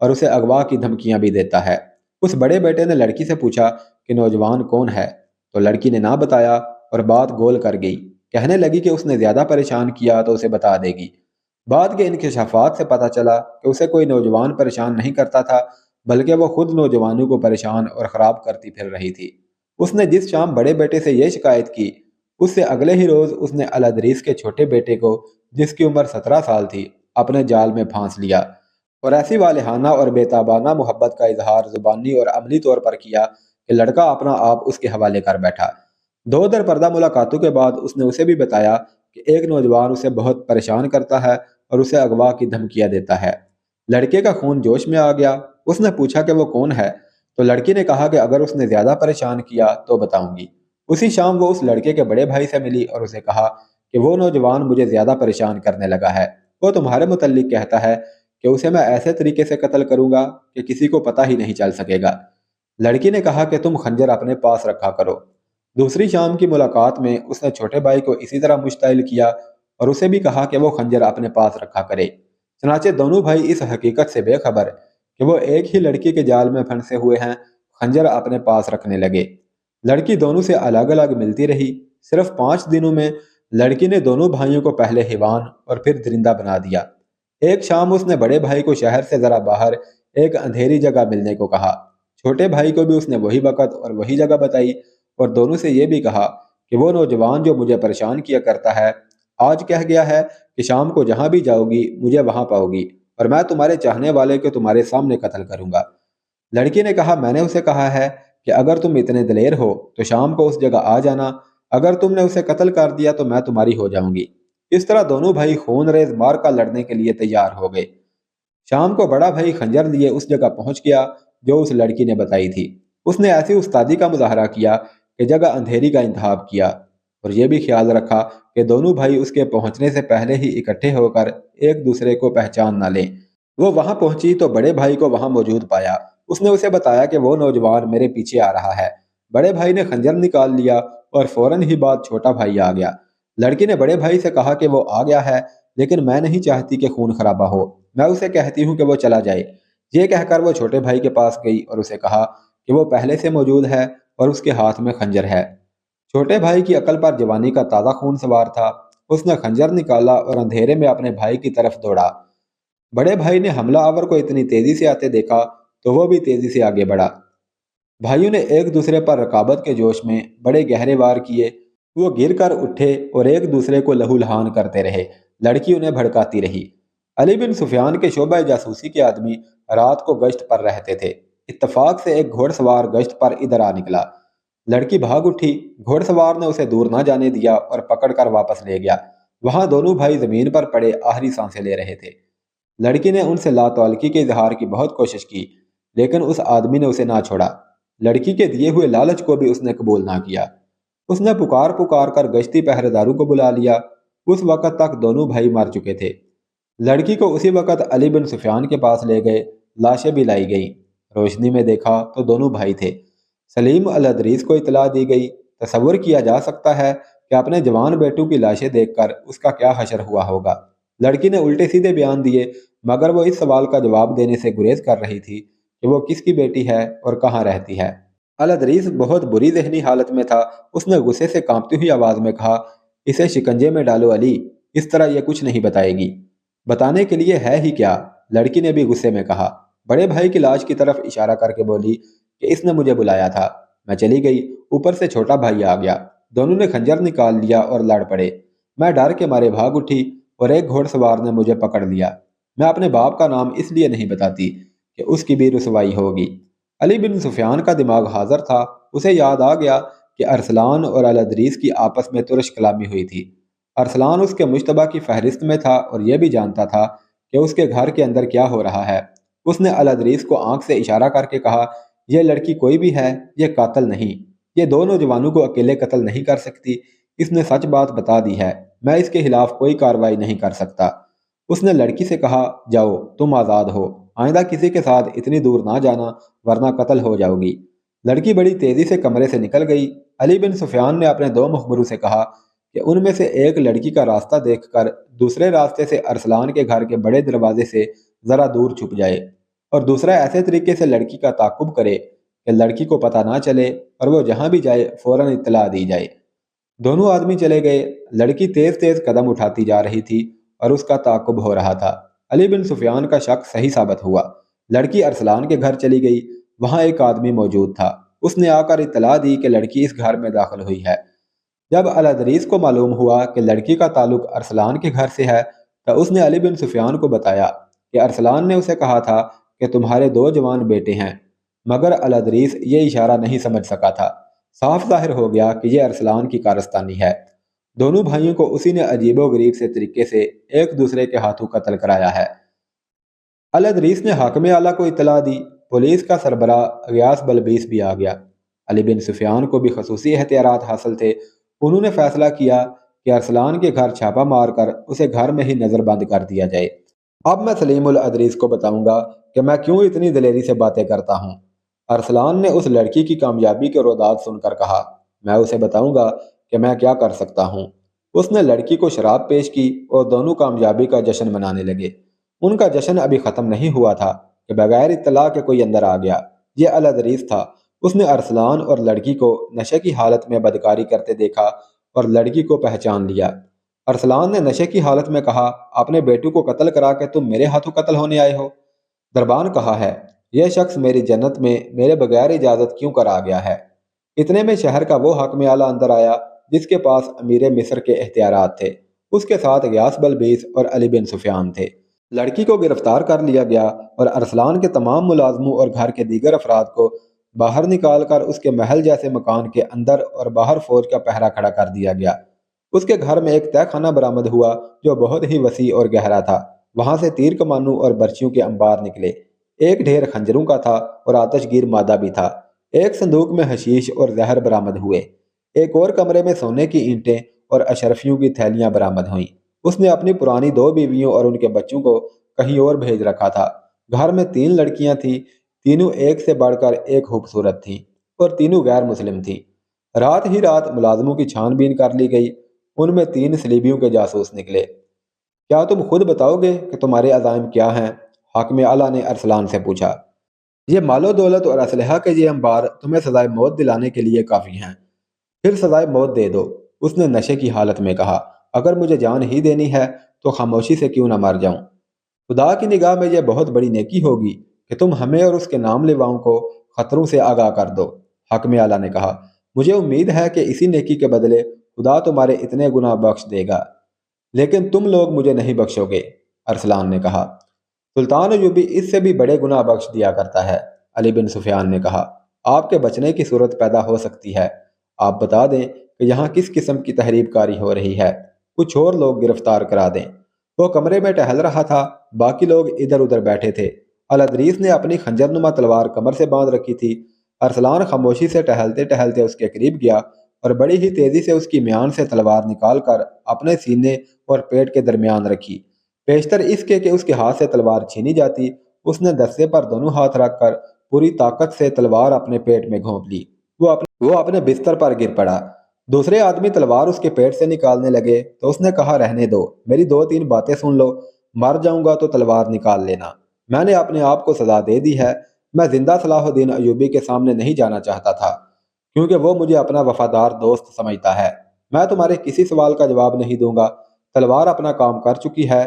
اور اسے اغوا کی دھمکیاں بھی دیتا ہے۔ اس بڑے بیٹے نے لڑکی سے پوچھا کہ نوجوان کون ہے، تو لڑکی نے نہ بتایا اور بات گول کر گئی۔ کہنے لگی کہ اس نے زیادہ پریشان کیا تو اسے بتا دے گی۔ بعد کے انکشافات سے پتہ چلا کہ اسے کوئی نوجوان پریشان نہیں کرتا تھا، بلکہ وہ خود نوجوانوں کو پریشان اور خراب کرتی پھر رہی تھی۔ اس نے جس شام بڑے بیٹے سے یہ شکایت کی، اس سے اگلے ہی روز اس نے الادریس کے چھوٹے بیٹے کو، جس کی عمر 17 سال تھی، اپنے جال میں پھانس لیا اور ایسی والہانہ اور بےتابانہ محبت کا اظہار زبانی اور عملی طور پر کیا کہ لڑکا اپنا آپ اس کے حوالے کر بیٹھا۔ دو در پردہ ملاقاتوں کے بعد اس نے اسے بھی بتایا کہ ایک نوجوان اسے بہت پریشان کرتا ہے اور اسے اغوا کی دھمکیاں دیتا ہے۔ لڑکے کا خون جوش میں آ گیا۔ اس نے پوچھا کہ وہ کون ہے، تو لڑکی نے کہا کہ اگر اس نے زیادہ پریشان کیا تو بتاؤں گی۔ اسی شام وہ اس لڑکے کے بڑے بھائی سے ملی اور اسے کہا کہ وہ نوجوان مجھے زیادہ پریشان کرنے لگا ہے۔ وہ تمہارے متعلق کہتا ہے کہ اسے میں ایسے طریقے سے قتل کروں گا کہ کسی کو پتہ ہی نہیں چل سکے گا۔ لڑکی نے کہا کہ تم خنجر اپنے پاس رکھا کرو۔ دوسری شام کی ملاقات میں اس نے چھوٹے بھائی کو اسی طرح مشتعل کیا اور اسے بھی کہا کہ وہ خنجر اپنے پاس رکھا کرے۔ چنانچہ دونوں بھائی اس حقیقت سے بے خبر کہ وہ ایک ہی لڑکی کے جال میں پھنسے ہوئے ہیں، خنجر اپنے پاس رکھنے لگے۔ لڑکی دونوں سے الگ الگ ملتی رہی۔ صرف 5 دنوں میں لڑکی نے دونوں بھائیوں کو پہلے حیوان اور پھر درندہ بنا دیا۔ ایک شام اس نے بڑے بھائی کو شہر سے ذرا باہر ایک اندھیری جگہ ملنے کو کہا۔ چھوٹے بھائی کو بھی اس نے وہی وقت اور وہی جگہ بتائی اور دونوں سے یہ بھی کہا کہ وہ نوجوان جو مجھے پریشان کیا کرتا ہے، آج کہہ گیا ہے کہ شام کو جہاں بھی جاؤ گی مجھے وہاں پاؤ گی اور میں تمہارے چاہنے والے کو تمہارے سامنے قتل کروں گا۔ لڑکی نے کہا میں نے اسے کہا ہے کہ اگر تم اتنے دلیر ہو تو شام کو اس جگہ آ جانا، اگر تم نے اسے قتل کر دیا تو میں تمہاری ہو جاؤں گی۔ اس طرح دونوں بھائی خون ریز مار کا لڑنے کے لیے تیار ہو گئے۔ شام کو بڑا بھائی خنجر لیے اس جگہ پہنچ گیا جو اس لڑکی نے بتائی تھی۔ اس نے ایسی استادی کا مظاہرہ کیا کہ جگہ اندھیری کا انتخاب کیا اور یہ بھی خیال رکھا کہ دونوں بھائی اس کے پہنچنے سے پہلے ہی اکٹھے ہو کر ایک دوسرے کو پہچان نہ لیں۔ وہ وہاں پہنچی تو بڑے بھائی کو وہاں موجود پایا۔ اس نے اسے بتایا کہ وہ نوجوان میرے پیچھے آ رہا ہے۔ بڑے بھائی نے خنجر نکال لیا اور فوراً ہی بعد چھوٹا بھائی آ گیا۔ لڑکی نے بڑے بھائی سے کہا کہ وہ آ گیا ہے، لیکن میں نہیں چاہتی کہ خون خرابہ ہو، میں اسے کہتی ہوں کہ وہ چلا جائے۔ یہ کہہ کر وہ چھوٹے بھائی کے پاس گئی اور اسے کہا کہ وہ پہلے سے موجود ہے اور اس کے ہاتھ میں خنجر ہے۔ چھوٹے بھائی کی عقل پر جوانی کا تازہ خون سوار تھا۔ اس نے خنجر نکالا اور اندھیرے میں اپنے بھائی کی طرف دوڑا۔ بڑے بھائی نے حملہ آور کو اتنی تیزی سے آتے دیکھا تو وہ بھی تیزی سے آگے بڑھا۔ بھائیوں نے ایک دوسرے پر رقابت کے جوش میں بڑے گہرے وار کیے۔ وہ گر کر اٹھے اور ایک دوسرے کو لہو لہان کرتے رہے۔ لڑکی انہیں بھڑکاتی رہی۔ علی بن سفیان کے شعبہ جاسوسی کے آدمی رات کو گشت پر رہتے تھے۔ اتفاق سے ایک گھوڑ سوار گشت پر ادھر آ نکلا۔ لڑکی بھاگ اٹھی۔ گھوڑ سوار نے اسے دور نہ جانے دیا اور پکڑ کر واپس لے گیا۔ وہاں دونوں بھائی زمین پر پڑے آخری سانسیں لے رہے تھے۔ لڑکی نے ان سے لاتعلقی کے اظہار کی بہت کوشش کی، لیکن اس آدمی نے اسے نہ چھوڑا۔ لڑکی کے دیے ہوئے لالچ کو بھی اس نے قبول نہ کیا۔ اس نے پکار پکار کر گشتی پہرے داروں کو بلا لیا۔ اس وقت تک دونوں بھائی مر چکے تھے۔ لڑکی کو اسی وقت علی بن سفیان کے پاس لے گئے۔ لاشیں بھی لائی گئیں۔ روشنی میں دیکھا تو دونوں بھائی تھے۔ سلیم الادریس کو اطلاع دی گئی۔ تصور کیا جا سکتا ہے کہ اپنے جوان بیٹوں کی لاشیں دیکھ کر اس کا کیا حشر ہوا ہوگا۔ لڑکی نے الٹے سیدھے بیان دیے، مگر وہ اس سوال کا جواب دینے سے گریز کر رہی تھی کہ وہ کس کی بیٹی ہے اور کہاں رہتی ہے۔ الادریس بہت بری ذہنی حالت میں تھا۔ اس نے غصے سے کانپتی ہوئی آواز میں کہا، اسے شکنجے میں ڈالو علی، اس طرح یہ کچھ نہیں بتائے گی۔ بتانے کے لیے ہے ہی کیا؟ لڑکی نے بھی غصے میں کہا۔ بڑے بھائی کی لاش کی طرف اشارہ کر کے بولی کہ اس نے مجھے بلایا تھا۔ میں چلی گئی، اوپر سے چھوٹا بھائی آ گیا۔ دونوں نے خنجر نکال لیا اور لڑ پڑے۔ میں ڈر کے مارے بھاگ اٹھی اور ایک گھوڑ سوار نے مجھے پکڑ لیا۔ میں اپنے باپ کا نام اس لیے نہیں بتاتی کہ اس کی بھی رسوائی ہوگی۔ علی بن سفیان کا دماغ حاضر تھا۔ اسے یاد آ گیا کہ ارسلان اور الادریس کی آپس میں ترش کلامی ہوئی تھی۔ ارسلان اس کے مشتبہ کی فہرست میں تھا اور یہ بھی جانتا تھا کہ اس کے گھر کے اندر کیا ہو رہا ہے۔ اس نے الادریس کو آنکھ سے اشارہ کر کے کہا، یہ لڑکی کوئی بھی ہے، یہ قاتل نہیں، یہ دو نوجوانوں کو اکیلے قتل نہیں کر سکتی۔ اس نے سچ بات بتا دی ہے، میں اس کے خلاف کوئی کارروائی نہیں کر سکتا۔ اس نے لڑکی سے کہا، جاؤ تم آزاد ہو، آئندہ کسی کے ساتھ اتنی دور نہ جانا ورنہ قتل ہو جاؤ گی۔ لڑکی بڑی تیزی سے کمرے سے نکل گئی۔ علی بن سفیان نے اپنے 2 مخبروں سے کہا کہ ان میں سے ایک لڑکی کا راستہ دیکھ کر دوسرے راستے سے ارسلان کے گھر کے بڑے دروازے سے ذرا دور چھپ جائے۔ اور دوسرا ایسے طریقے سے لڑکی کا تعاقب کرے کہ لڑکی کو پتہ نہ چلے اور وہ جہاں بھی جائے فوراً اطلاع دی جائے۔ دونوں آدمی چلے گئے۔ لڑکی تیز تیز قدم اٹھاتی جا رہی تھی اور اس کا تعاقب ہو رہا تھا۔ علی بن سفیان کا شک صحیح ثابت ہوا۔ لڑکی ارسلان کے گھر چلی گئی۔ وہاں ایک آدمی موجود تھا۔ اس نے آ کر اطلاع دی کہ لڑکی اس گھر میں داخل ہوئی ہے۔ جب الادریس کو معلوم ہوا کہ لڑکی کا تعلق ارسلان کے گھر سے ہے تو اس نے علی بن سفیان کو بتایا کہ ارسلان نے اسے کہا تھا کہ تمہارے 2 جوان بیٹے ہیں، مگر الادریس یہ اشارہ نہیں سمجھ سکا تھا۔ صاف ظاہر ہو گیا کہ یہ ارسلان کی کارستانی ہے۔ دونوں بھائیوں کو اسی نے عجیب و غریب سے طریقے سے ایک دوسرے کے ہاتھوں قتل کرایا ہے۔ الادریس نے حاکم اعلیٰ کو اطلاع دی۔ پولیس کا سربراہ غیاث بلبیس بھی آ گیا۔ علی بن سفیان کو بھی خصوصی احتیاطات حاصل تھے۔ انہوں نے فیصلہ کیا کہ ارسلان کے گھر چھاپا مار کر اسے گھر میں ہی نظر بند کر دیا جائے۔ اب میں سلیم الادریس کو بتاؤں گا کہ میں کیوں اتنی دلیری سے باتیں کرتا ہوں۔ ارسلان نے اس لڑکی کی کامیابی کے روداد سن کر کہا، میں اسے بتاؤں گا کہ میں کیا کر سکتا ہوں۔ اس نے لڑکی کو شراب پیش کی اور دونوں کامیابی کا جشن منانے لگے۔ ان کا جشن ابھی ختم نہیں ہوا تھا کہ بغیر اطلاع کے کوئی اندر آ گیا۔ یہ الادریس تھا۔ اس نے ارسلان اور لڑکی کو نشے کی حالت میں بدکاری کرتے دیکھا اور لڑکی کو پہچان لیا۔ ارسلان نے نشے کی حالت میں کہا، اپنے بیٹوں کو قتل کرا کے تم میرے ہاتھوں قتل ہونے آئے ہو؟ دربان کہا ہے، یہ شخص میری جنت میں میرے بغیر اجازت کیوں کر آ گیا ہے؟ اتنے میں شہر کا وہ حاکم اعلیٰ اندر آیا جس کے پاس امیر مصر کے اختیارات تھے۔ اس کے ساتھ غیاث بلبیس اور علی بن سفیان تھے۔ لڑکی کو گرفتار کر لیا گیا اور ارسلان کے تمام ملازموں اور گھر کے دیگر افراد کو باہر نکال کر اس کے محل جیسے مکان کے اندر اور باہر فوج کا پہرا کھڑا کر دیا گیا۔ اس کے گھر میں ایک تہہ خانہ برآمد ہوا جو بہت ہی وسیع اور گہرا تھا۔ وہاں سے تیر کمانوں اور برچیوں کے انبار نکلے۔ ایک ڈھیر خنجروں کا تھا اور آتش گیر مادہ بھی تھا۔ ایک صندوق میں حشیش اور زہر برآمد ہوئے۔ ایک اور کمرے میں سونے کی اینٹیں اور اشرفیوں کی تھیلیاں برآمد ہوئیں۔ اس نے اپنی پرانی 2 بیویوں اور ان کے بچوں کو کہیں اور بھیج رکھا تھا۔ گھر میں 3 لڑکیاں تھیں، تینوں ایک سے بڑھ کر ایک خوبصورت تھیں اور تینوں غیر مسلم تھیں۔ رات ہی رات ملازموں کی چھان بین کر لی گئی۔ ان میں 3 صلیبیوں کے جاسوس نکلے۔ کیا تم خود بتاؤ گے کہ تمہارے عزائم کیا ہیں؟ حاکم اعلیٰ نے ارسلان سے پوچھا۔ یہ مال و دولت اور اسلحہ کے یہ انبار تمہیں سزائے موت دلانے کے لیے کافی ہیں۔ پھر سزائے موت دے دو۔ اس نے نشے کی حالت میں کہا، اگر مجھے جان ہی دینی ہے تو خاموشی سے کیوں نہ مر جاؤں۔ خدا کی نگاہ میں یہ بہت بڑی نیکی ہوگی کہ تم ہمیں اور اس کے نام لیواؤں کو خطروں سے آگاہ کر دو۔ حاکم اعلیٰ نے کہا، مجھے امید ہے کہ اسی نیکی کے بدلے خدا تمہارے اتنے گناہ بخش دے گا، لیکن تم لوگ مجھے نہیں بخشو گے۔ ارسلان نے کہا، سلطان ایوبی اس سے بھی بڑے گناہ بخش دیا کرتا ہے۔ علی بن سفیان نے کہا، آپ کے بچنے کی صورت پیدا ہو سکتی ہے۔ آپ بتا دیں کہ یہاں کس قسم کی تحریب کاری ہو رہی ہے، کچھ اور لوگ گرفتار کرا دیں۔ وہ کمرے میں ٹہل رہا تھا، باقی لوگ ادھر ادھر بیٹھے تھے۔ الادریس نے اپنی خنجر نما تلوار کمر سے باندھ رکھی تھی۔ ارسلان خاموشی سے ٹہلتے ٹہلتے اس کے قریب گیا اور بڑی ہی تیزی سے اس کی میان سے تلوار نکال کر اپنے سینے اور پیٹ کے درمیان رکھی۔ پیشتر اس کے کہ اس کے ہاتھ سے تلوار چھینی جاتی، اس نے دستے پر دونوں ہاتھ رکھ کر پوری طاقت سے تلوار اپنے پیٹ میں گھونپ لی۔ وہ اپنے بستر پر گر پڑا۔ دوسرے آدمی تلوار اس کے پیٹ سے نکالنے لگے تو اس نے کہا، رہنے دو، میری 2-3 باتیں سن لو، مر جاؤں گا تو تلوار نکال لینا۔ میں نے اپنے آپ کو سزا دے دی ہے۔ میں زندہ صلاح الدین ایوبی کے سامنے نہیں جانا چاہتا تھا کیونکہ وہ مجھے اپنا وفادار دوست سمجھتا ہے۔ میں تمہارے کسی سوال کا جواب نہیں دوں گا۔ تلوار اپنا کام کر چکی ہے۔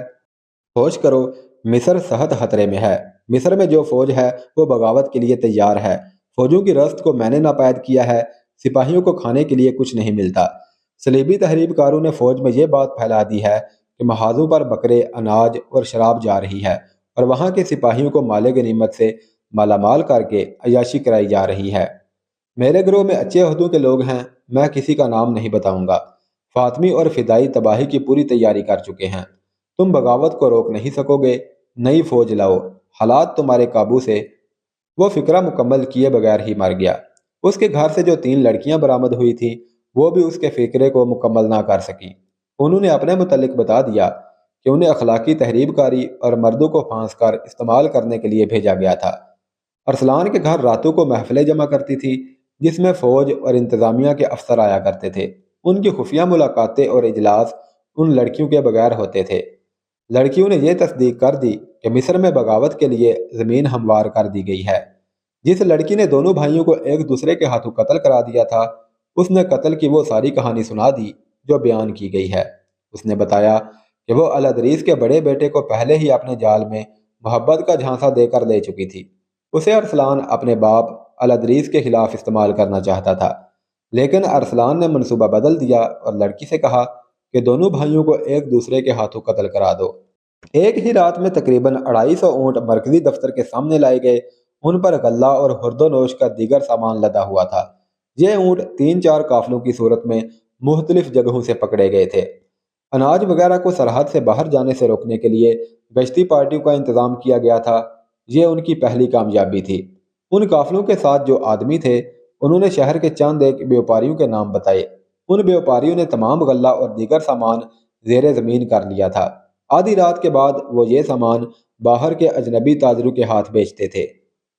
ہوش کرو، مصر سخت خطرے میں ہے۔ مصر میں جو فوج ہے وہ بغاوت کے لیے تیار ہے۔ فوجوں کی رست کو میں نے ناپید کیا ہے۔ سپاہیوں کو کھانے کے لیے کچھ نہیں ملتا۔ صلیبی تحریب کاروں نے فوج میں یہ بات پھیلا دی ہے کہ محاذوں پر بکرے، اناج اور شراب جا رہی ہے اور وہاں کے سپاہیوں کو مال غنیمت سے مالا مال کر کے عیاشی کرائی جا رہی ہے۔ میرے گروہ میں اچھے عہدوں کے لوگ ہیں، میں کسی کا نام نہیں بتاؤں گا۔ فاطمی اور فدائی تباہی کی پوری تیاری کر چکے ہیں۔ تم بغاوت کو روک نہیں سکو گے۔ نئی فوج لاؤ، حالات تمہارے قابو سے۔ وہ فکرہ مکمل کیے بغیر ہی مر گیا۔ اس کے گھر سے جو 3 لڑکیاں برآمد ہوئی تھیں وہ بھی اس کے فکرے کو مکمل نہ کر سکیں۔ انہوں نے اپنے متعلق بتا دیا کہ انہیں اخلاقی تحریب کاری اور مردوں کو پھانس کر استعمال کرنے کے لیے بھیجا گیا تھا۔ ارسلان کے گھر راتوں کو محفلیں جمع کرتی تھی جس میں فوج اور انتظامیہ کے افسر آیا کرتے تھے۔ ان کی خفیہ ملاقاتیں اور اجلاس ان لڑکیوں کے بغیر ہوتے تھے۔ لڑکیوں نے یہ تصدیق کر دی کہ مصر میں بغاوت کے لیے زمین ہموار کر دی گئی ہے۔ جس لڑکی نے دونوں بھائیوں کو ایک دوسرے کے ہاتھوں قتل کرا دیا تھا، اس نے قتل کی وہ ساری کہانی سنا دی جو بیان کی گئی ہے۔ اس نے بتایا کہ وہ الادریس کے بڑے بیٹے کو پہلے ہی اپنے جال میں محبت کا جھانسا دے کر لے چکی تھی۔ اسے ارسلان اپنے باپ الادریس کے خلاف استعمال کرنا چاہتا تھا، لیکن ارسلان نے منصوبہ بدل دیا اور لڑکی سے کہا کہ دونوں بھائیوں کو ایک دوسرے کے ہاتھوں قتل کرا دو۔ ایک ہی رات میں تقریباً 250 اونٹ مرکزی دفتر کے سامنے لائے گئے۔ ان پر غلہ اور خرد و نوش کا دیگر سامان لدا ہوا تھا۔ یہ اونٹ 3-4 قافلوں کی صورت میں مختلف جگہوں سے پکڑے گئے تھے۔ اناج وغیرہ کو سرحد سے باہر جانے سے روکنے کے لیے گشتی پارٹیوں کا انتظام کیا گیا تھا۔ یہ ان کی پہلی کامیابی تھی۔ ان قافلوں کے ساتھ جو آدمی تھے، انہوں نے شہر کے چند ایک بیوپاریوں کے نام بتائے۔ ان بیوپاریوں نے تمام غلہ اور دیگر سامان زیر زمین کر لیا تھا۔ آدھی رات کے بعد وہ یہ سامان باہر کے اجنبی تاجروں کے ہاتھ بیچتے تھے۔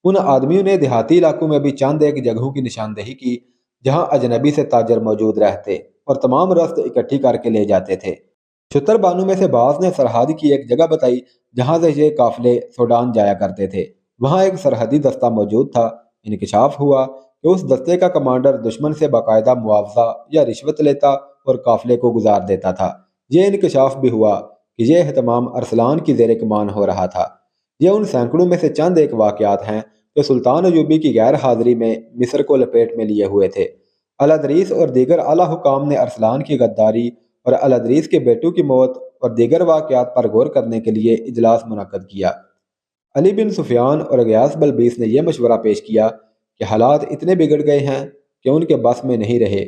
ان آدمیوں نے دیہاتی علاقوں میں بھی چند ایک جگہوں کی نشاندہی کی جہاں اجنبی سے تاجر موجود رہتے اور تمام رست اکٹھی کر کے لے جاتے تھے۔ چھتر بانوں میں سے بعض نے سرحد کی ایک جگہ بتائی جہاں سے یہ قافلے سوڈان جایا کرتے تھے۔ وہاں ایک سرحدی دستہ موجود تھا۔ انکشاف ہوا کہ اس دستے کا کمانڈر دشمن سے باقاعدہ معاوضہ یا رشوت لیتا اور قافلے کو گزار دیتا تھا۔ یہ انکشاف بھی ہوا کہ یہ اہتمام ارسلان کی زیر کمان ہو رہا تھا۔ یہ ان سینکڑوں میں سے چند ایک واقعات ہیں جو سلطان ایوبی کی غیر حاضری میں مصر کو لپیٹ میں لیے ہوئے تھے۔ الادریس اور دیگر اعلیٰ حکام نے ارسلان کی غداری اور الادریس کے بیٹوں کی موت اور دیگر واقعات پر غور کرنے کے لیے اجلاس منعقد کیا۔ علی بن سفیان اور غیاث بلبیس نے یہ مشورہ پیش کیا کہ حالات اتنے بگڑ گئے ہیں کہ ان کے بس میں نہیں رہے،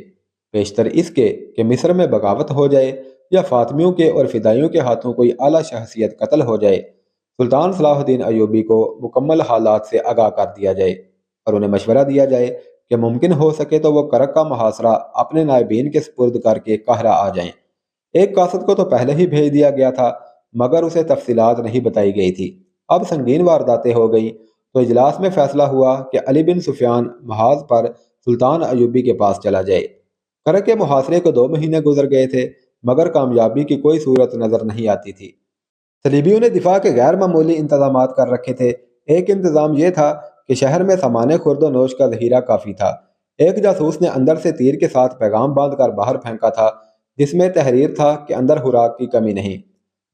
بیشتر اس کے کہ مصر میں بغاوت ہو جائے یا فاطمیوں کے اور فدائیوں کے ہاتھوں کوئی اعلیٰ شخصیت قتل ہو جائے۔ سلطان صلاح الدین ایوبی کو مکمل حالات سے آگاہ کر دیا جائے اور انہیں مشورہ دیا جائے کہ ممکن ہو سکے تو وہ کرک کا محاصرہ اپنے نائبین کے سپرد کر کے قاہرہ آ جائیں۔ ایک قاصد کو تو پہلے ہی بھیج دیا گیا تھا مگر اسے تفصیلات نہیں بتائی گئی تھی۔ اب سنگین وارداتیں ہو گئیں تو اجلاس میں فیصلہ ہوا کہ علی بن سفیان محاذ پر سلطان ایوبی کے پاس چلا جائے۔ کرک کے محاصرے کو 2 مہینے گزر گئے تھے مگر کامیابی کی کوئی صورت نظر نہیں آتی تھی۔ صلیبیوں نے دفاع کے غیر معمولی انتظامات کر رکھے تھے۔ ایک انتظام یہ تھا کہ شہر میں سامان خرد و نوش کا ذخیرہ کافی تھا۔ ایک جاسوس نے اندر سے تیر کے ساتھ پیغام باندھ کر باہر پھینکا تھا جس میں تحریر تھا کہ اندر خوراک کی کمی نہیں۔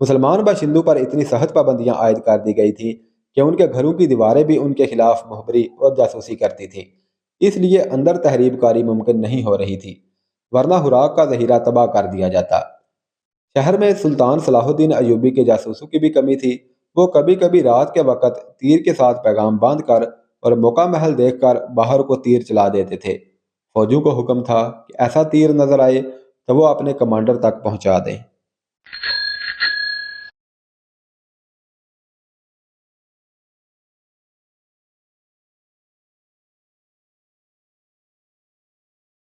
مسلمان باشندوں پر اتنی سخت پابندیاں عائد کر دی گئی تھیں کہ ان کے گھروں کی دیواریں بھی ان کے خلاف مخبری اور جاسوسی کرتی تھیں۔ اس لیے اندر تحریب کاری ممکن نہیں ہو رہی تھی، ورنہ خوراک کا ذخیرہ تباہ کر دیا جاتا۔ شہر میں سلطان صلاح الدین ایوبی کے جاسوسوں کی بھی کمی تھی۔ وہ کبھی کبھی رات کے وقت تیر کے ساتھ پیغام باندھ کر اور موقع محل دیکھ کر باہر کو تیر چلا دیتے تھے۔ فوجوں کو حکم تھا کہ ایسا تیر نظر آئے تو وہ اپنے کمانڈر تک پہنچا دیں۔